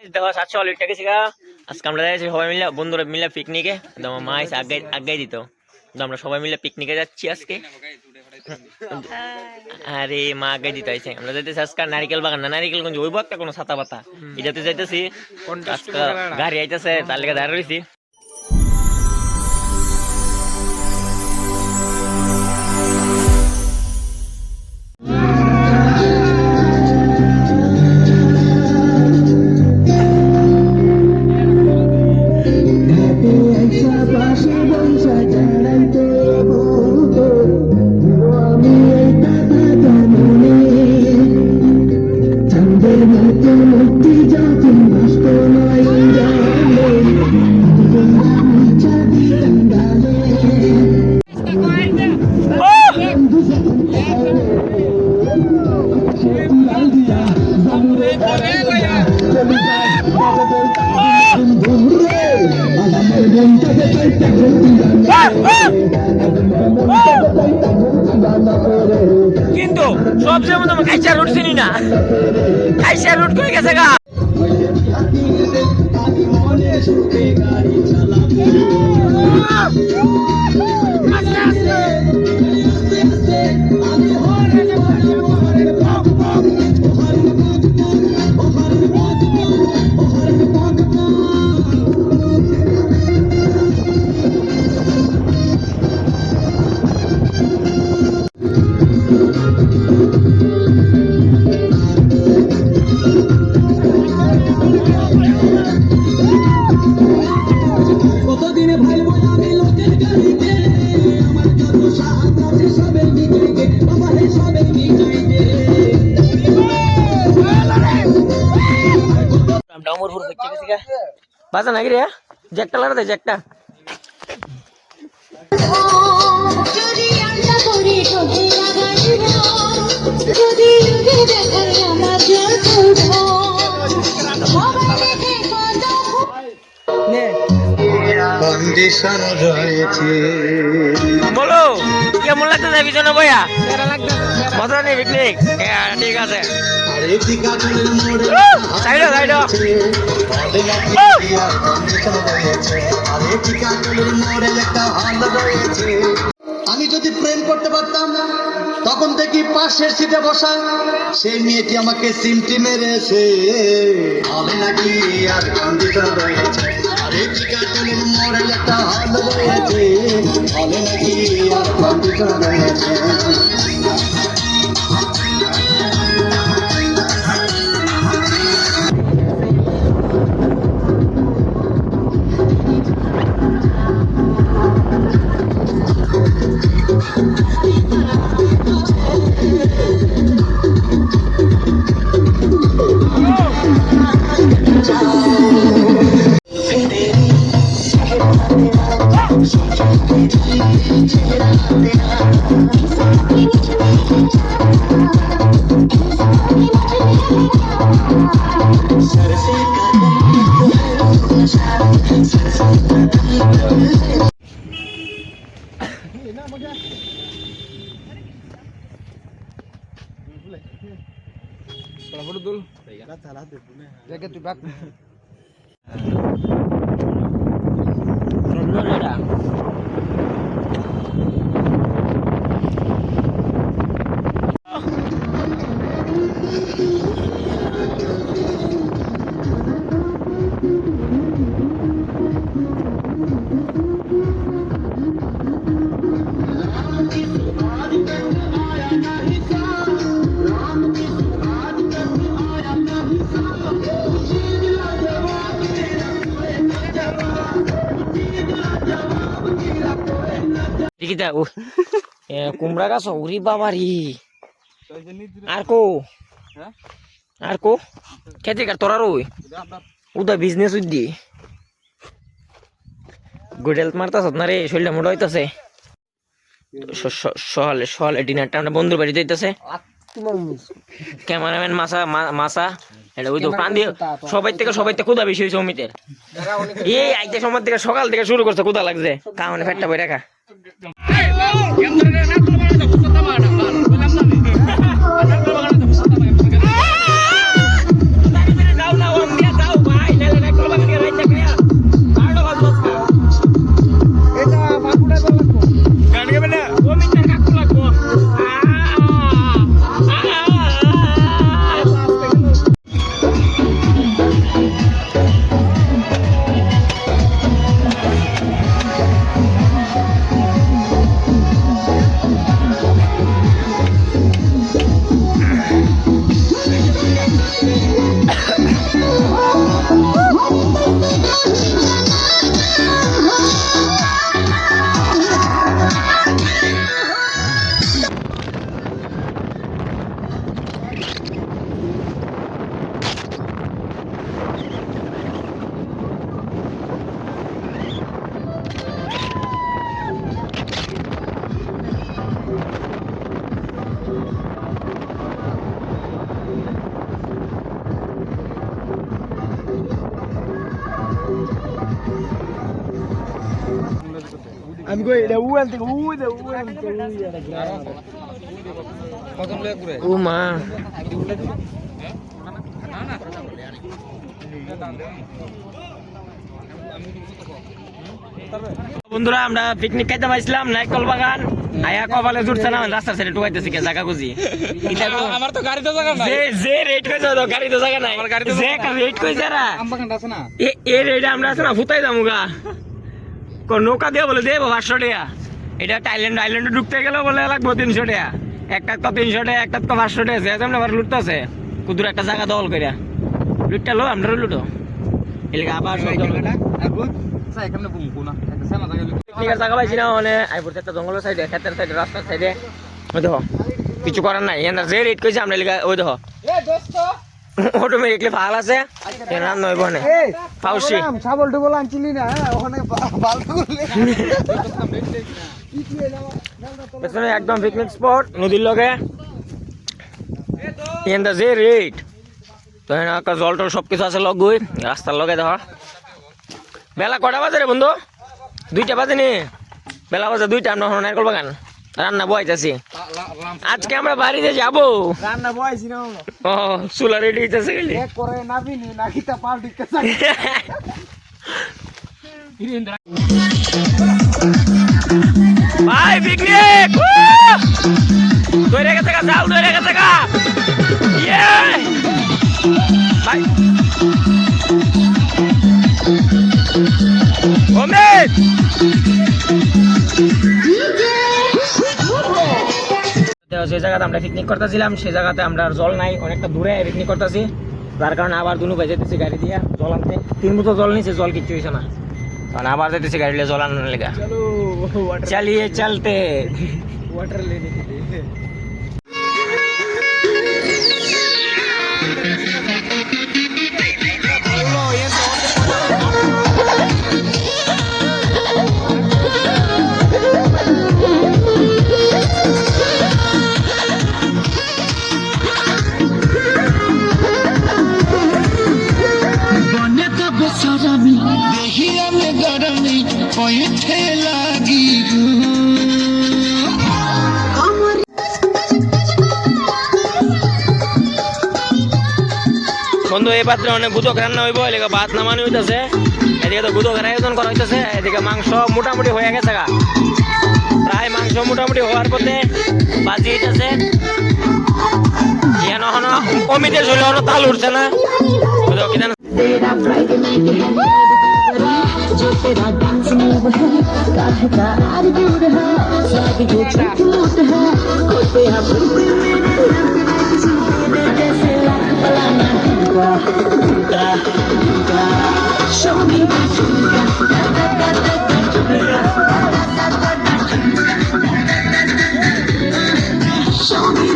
দেখো 700 টাকা গেছি গা। আজকে আমরা যাচ্ছি সবাই মিলে, বন্ধুরা মিলে পিকনিকে। আমার মা এসে আগে দিত, আমরা সবাই মিলে পিকনিকে যাচ্ছি আজকে। আরে মা আগে দিতে আইছে। আমরা যাইতেছি আজকে নারিকেল বাগান, না নারিকেলগঞ্জ, ওই একটা কোনো ছাতা পাতা এটাতে যাইতেছি। আজকে গাড়ি আইতেছে, তার লেগে দাঁড়িয়ে রয়েছি। কিন্তু সবচেয়ে মতো খাইছা রুট চিনি না, খাইছা রুট করে গেছে গা। বাজা নাকি রে জ্যাকটা লাগাতে জ্যাকটা। বলো কেমন লাগতেছে বিজনে বইয়া? মজা নেই পিকনিক? ঠিক আছে, আমি যদি প্রেম করতে পারতাম তখন থেকে পাশের সিটে বসা সেই মেয়েটি আমাকে সিমটি মেরেছে। হবে নাকি আর কন্ডিশন রয়েছে, আরে চিকাটলের মোড়ে একটা হল রয়েছে। হবে নাকি আর কন্ডিশন রয়েছে। কুমড়া গাছ ওরি বাবারি। আর কো খেতে কার তোরার ওই উদা বিজনেস উদ্দি গুডেল মারতাছ না রে, শরীরটা মোটা হইতাছে। সকালে ডিনারটা আমরা বন্ধুর বাড়ি যাইতেছে। ক্যামেরাম্যান মাসা এটা ওই তো প্রাণ দিয়ে সবাই থেকে ক্ষুদা বেশি হয়েছে অমিতের। এই আইতে সময় থেকে সকাল থেকে শুরু করছে, ক্ষুদা লাগছে, কারণে ফেটটা বই রাখা। যাও না আমি কই এটা উয়ান থেকে ও মা বন্ধুরা আমরা পিকনিক খাইতে পাইছিলাম নাইকল বাগান আয়া কপালে জুটছে না রাস্তার সাইডে টুকাইতেছি কে জায়গা খুঁজি আমার তো গাড়ি তো জায়গা নাই যে রেট কইছে তো গাড়ি তো জায়গা নাই যে রেট কইছে রা আমবাগানটা আছে না এ রেট আমরা আছে না ফুটাই দামুগা কোন নৌকা দিয়ে বলে দেব 500 টাকা এটা একটা আইল্যান্ডে ঢুকতে গেলে বলে লাগবে 300 টাকা একটা তো 300 টাকা একটা তো 500 টাকা যে আমরা আবার লুটতেছে কুদুর একটা জায়গা দখল কইরা লুটটা লো আমরা লুটো এলাকা আবার সব এখানে বুমকো না একটা সানা জায়গা পিকনিকের জায়গা পাইছি না মানে আইপুর একটা জঙ্গলের সাইডে ক্ষেতের সাইডে রাস্তার সাইডে ওই দেখো কিছু করার নাই এখানে যে রেট কইছে আমরা এলাকা ওই দেখো অটোমেটিকলি ফাল আছে এনার নয় বনে পাউসি ছাগল টুগল আনছিলি না ওখানে বাল করলে পেছনে একদম পিকনিক স্পট নদীর লগে এখানটা যে রেট তো এখানে জল টল সবকিছু আছে লগ গই রাস্তার লগে দেখো বেলা কটা বাজে রে বন্ধু 2টা বাজে নি বেলা বাজে 2টা আমরা নারকেল বাগান রান্না বইতেছি আজকে আমরা বাড়িতে যাব রান্না বইছি না ও চুলা রেডি হইতেছে গেলি এক করে নাবিনি নাকিটা পাল্টিতে ভাই পিকনিক ধরে গেছে গা জাল ধরে গেছে গা ইয়ে ভাই অমিত যে জায়গাতে আমরা পিকনিক করতেছিলাম সেই জায়গাতে আমরা আর জল নাই অনেকটা দূরে পিকনিক করতেছি যার কারণে আবার দুনু ভাই যেতেছি গাড়ি দিয়ে জল আনতে 3 বোতল জল নিয়েছে জল কিচ্ছু হয়েছে না কারণ আবার যেতেছি গাড়ি দিয়ে জল আনার লেগা চালিয়ে চলতে वाटर लेने के लिए বন্ধু এই পাত্রে অনেক গুদক রান্না হইব এদিকে ভাত নামানো হইতেছে এদিকে তো গুদকের আয়োজন করা হইতেছে এদিকে মাংস মোটামুটি হয়ে গেছে গা প্রায় মাংস মোটামুটি হওয়ার পথে বাজি হইতেছে ইয়ান হন অমিতের শরীরে হন তাল উঠছে না কি জানো जो तेरा डांस मूव है काहे का एटीट्यूड है शादी ये झूठ है खोते हम जैसे लाख पलाना है show me show me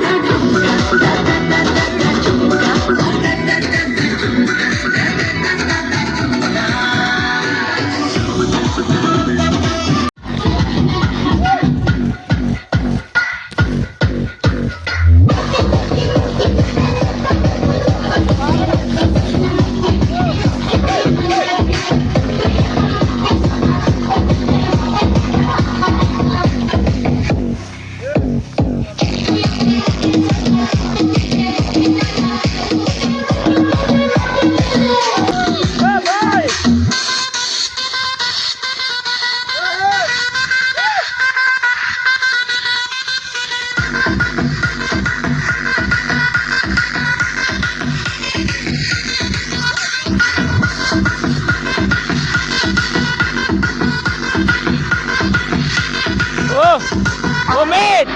Omid!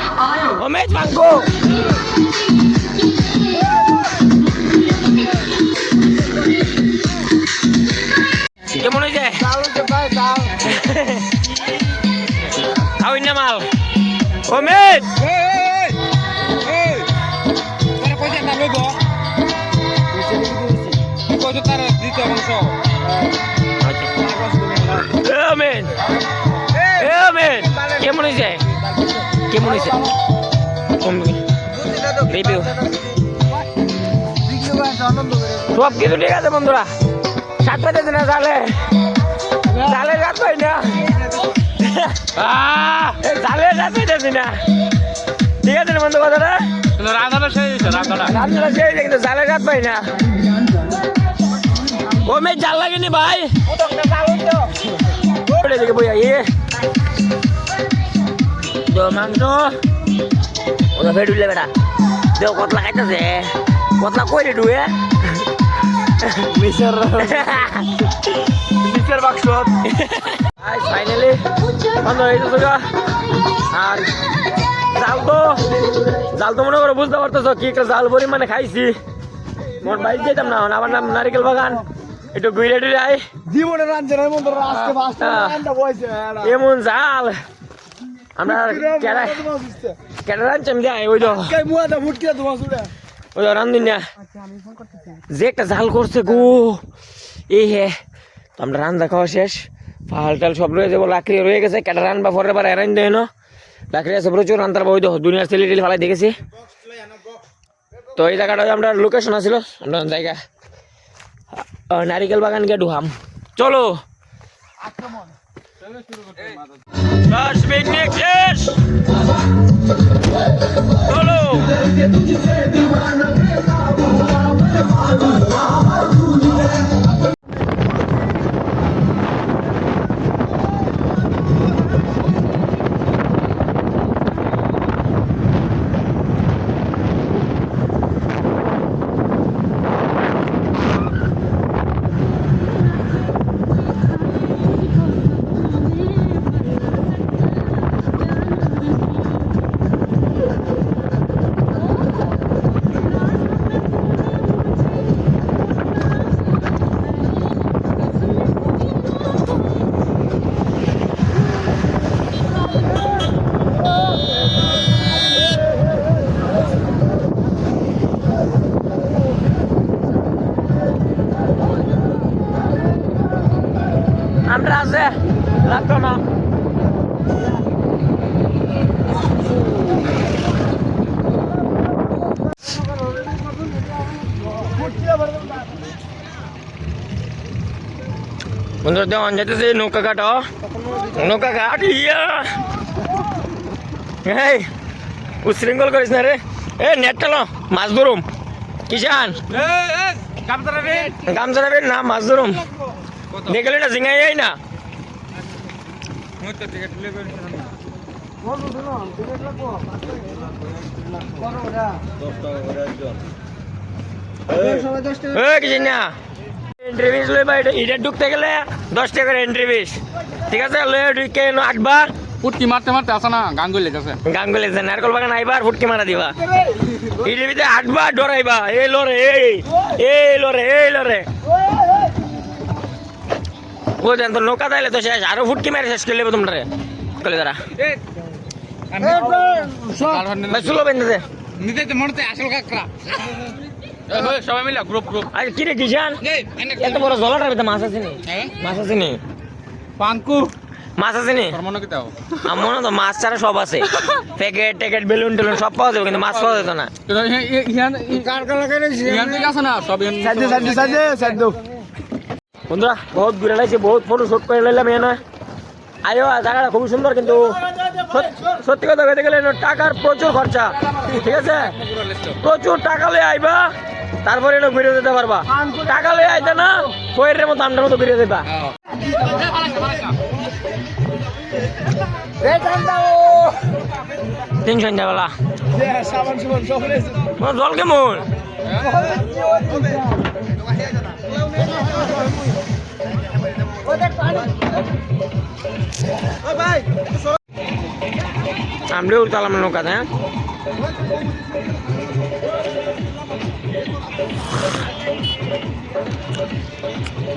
Omid, bangko! কেমন হয়েছে খাওয়াই না মাল অমিত কেমন হয়েছে কেমন হয়েছে রিভিউ সব কিছু ঠিক আছে বন্ধুরা 7 বাজে না জালে জালে রাত পাই না জালে যাচ্ছি না ঠিক আছে বন্ধু কথাটা রান্নাটা সেই কিন্তু জালে রাত পাই না ও মেয়ে জাল লাগেনি ভাই দেখে বই মাংস ওরা ফের উঠলে বেটা দেও কতলা খাইতেছে কতলা কই রে ডুয়ে মিশর বাক্স ফাইনালি বন্ধ হয়ে গেছে আর জাল তো মনে করো বুঝতে পারতেছো কি একটা জাল পরিমাণে খাইছি মন বাইক যেতাম না আমার নাম নারিকেল বাগান একটু ঘুরে টুরে আই জীবনে রাঞ্জনের মতো আজকে ফার্স্ট রান্না বইছে এমন জাল আমরা কেডা রাঞ্চাম যাই ওই তো কে মুয়াটা ফুটকিরা তোমার সুরে ওই তো রান্ধুন না যে একটা জাল করছে গো এই হে তো আমরা রান্না খাওয়া শেষ পাহাল টাল সব রয়ে যাবো লাকড়ি রয়ে গেছে কেটে রান্না পরে বার এরান দেয় না লাকড়ি আছে প্রচুর রান্নার বই তো দুনিয়ার ছেলে টেলে ফালাই দেখেছি তো এই জায়গাটা আমরা লোকেশন আছিল আমরা জায়গা নারিকেল বাগান গিয়ে ঢুকাম চলো 10 মিনিট শেষ চলো আমরা আছে লাগতো না বন্ধুরা দেওয়ান যাইতেছে নৌকা ঘাট নৌকা ঘাট ইয়া এই উশৃঙ্খল করিস না রে এ নেট টালো মাছ ধরুম কিষান গামছা রাবেন না মাছ ধরুম দেখলে না জিঙাই যাই না কিছু না এন্ট্রি ফিস লইবা এটা ঢুকতে গেলে 10 টাকার এন্ট্রি ফিস ঠিক আছে লয়ে ঢুকে আটবা ফুটকি মারতে মারতে আসা না গাঙ্গুলি লেগেছে গাঙ্গুলি নারকল বাগান আইবার ফুটকি মারা দিবা এটার ভিতরে আটবা ডরাইবা এই লরে এই লরে ও জান তো নৌকা তাইলে তো শেষ আরো ফুটকি মেরে শেষ করলে তোমরা কলে দাঁড়া ভাই চলো বেঁধে নিতে তো মরতে আসল কাকড়া সবাই মিলে গ্রুপ আরে কি রে কিষান এত বড় জলাটার ভিতরে মাছ আছে নি মাছ আছে নি পাঙ্কু মাছ আছে নি তোর মনে কি দাও আমার মনে তো মাছ ছাড়া সব আছে প্যাকেট ট্যাকেট বেলুন টেলুন সব পাওয়া যাবে কিন্তু মাছ পাওয়া যেত না কার কার লাগাই রে ইয়ান থেকে আসে না সব সাইড বন্ধুরা বহুত ঘুরে লাগছে বহুত ফটো শুট করে নিলাম এনে আয়ো জায়গাটা খুবই সুন্দর কিন্তু সত্যি কথা বলতে গেলে টাকার প্রচুর খরচা ঠিক আছে প্রচুর টাকা লয়ে আইবা তারপরে এনে ঘুরে যেতে পারবা টাকা লয়ে আইতে না ফয়ের মতো আমটার মতো ঘুরে যাবা তিন সন্ধ্যাবেলা জল কেমন আমরাও উঠতাম নৌকাতে হ্যাঁ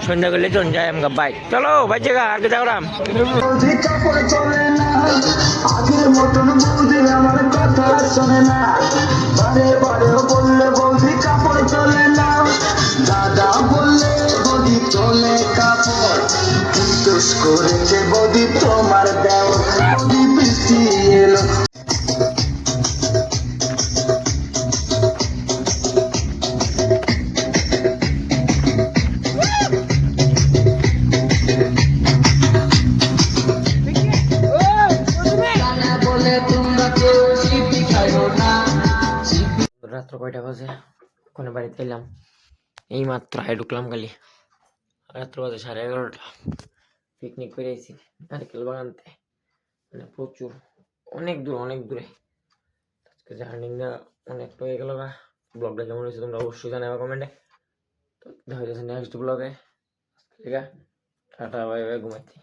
সন্ধ্যা করলে চল যাই আমগা বাইক চলো বাইক জায়গা আর কে যাওয়াম আগের মতন বৌদি আমার কথা শোনে না বারে বারে বললে বৌদি কাপড় চলে না দাদা বললে বৌদি চলে কাপড় দোষ করেছে বৌদি তোমার দেও বৌদি বৃষ্টি এলো রাত্র কয়টা বাজে, ওখানে বাড়িতে এলাম এই মাত্র ঢুকলাম খালি, রাত্র বাজে 11:30। পিকনিক করে আইছি নারকেল বাগানতে, মানে প্রচুর, অনেক দূরে। আজকে জার্নিটা অনেকটা হয়ে গেল। ব্লগটা কেমন হয়েছে তোমরা অবশ্যই জানাবে কমেন্টে। তো দেখা যাচ্ছে নেক্সট ব্লগে। ঠিক আছে, টাটা, বাই বাই, ঘুমাইছি।